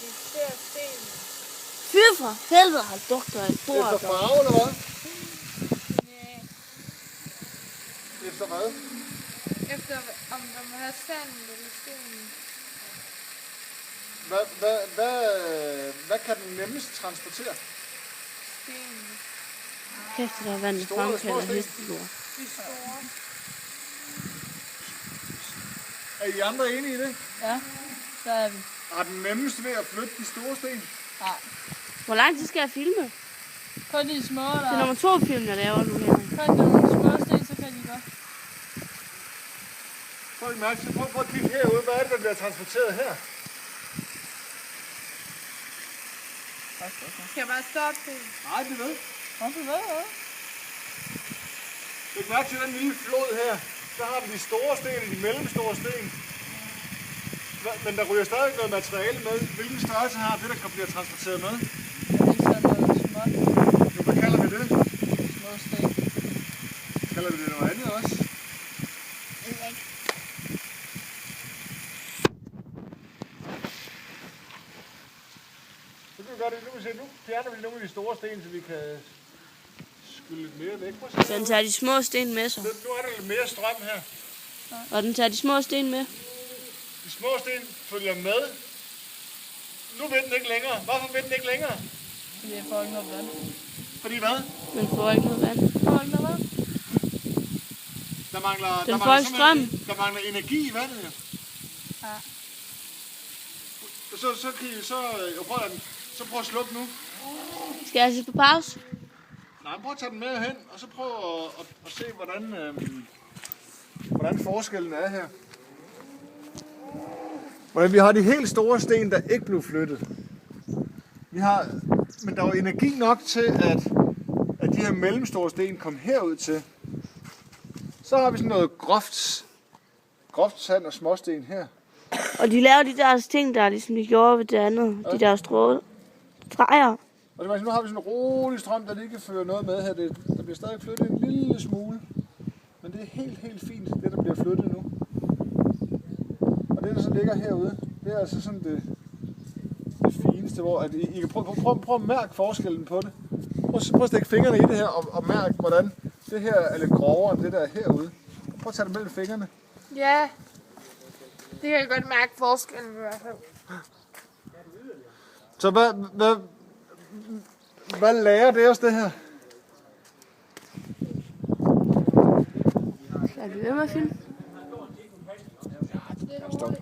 Vi ser sten. Fy for helvede, har doktor et bord. Efter farve, eller hvad? Nej. Efter hvad? Efter om der må have sand eller sten. Hvad kan den nemmest transportere? Sten. Kæft, der er vand, der Store eller små fremkalder sten? hesteblod. De store. Er I andre enige i det? Ja, så er vi. Er den nemmest ved at flytte de store sten? Nej. Hvor lang tid skal jeg filme? Kun de små, Det er der... nummer 2 film, jeg laver nu her. Kun de små sten, så kan de godt. Prøv at mærke, prøv at kigge herude. Hvad er det, der bliver transporteret her? Skal jeg bare stoppe det? Nej, det ved. Nå, du ved hvad? Læg mærke til den lille flod her. Der har vi de store sten og de mellemstore sten. Men der ryger stadig noget materiale med. Hvilken størrelse har det, der bliver transporteret med? Det er ikke sådan noget småt. Jo, hvad kalder vi det? Små sten. Kalder vi det noget andet også? Så kan vi gøre det. Nu fjerner vi nogle af de store sten, så vi kan skylle lidt mere væk. Så den tager de små sten med sig. Nu er der lidt mere strøm her. Og den tager de små sten med. De små sten følger med. Nu vil den ikke længere. Hvorfor vil den ikke længere? Fordi jeg får ikke noget vand. Fordi hvad? Den får ikke noget vand. Får ikke noget vand? Der mangler, Den får ikke strøm. Der mangler energi i vandet. Ja. Så prøv at slukke nu. Skal jeg sætte på pause? Nej, prøv at tage den med hen, og så prøv at se, hvordan forskellen er her. Hvordan vi har de helt store sten, der ikke blev flyttet. Men der var energi nok til, at de her mellemstore sten kom herud til. Så har vi sådan noget groft sand og småsten her. Og de laver de der ting, der ligesom de gjorde ved det andet. De der streger. Og nu har vi sådan en rolig strøm, der lige kan føre noget med her. Der bliver stadig flyttet en lille smule. Men det er helt fint, det der bliver flyttet nu. Og det, der så ligger herude, det er altså sådan det fineste, hvor at I kan prøve at mærke forskellen på det. Prøv at stikke fingrene i det her og mærke, hvordan det her er lidt grovere end det der er herude. Prøv at tage det mellem fingrene. Ja. Det kan jeg godt mærke forskellen i hvert fald. Så hvad lærer det os, det her? Skal vi ved med at filme? Stop.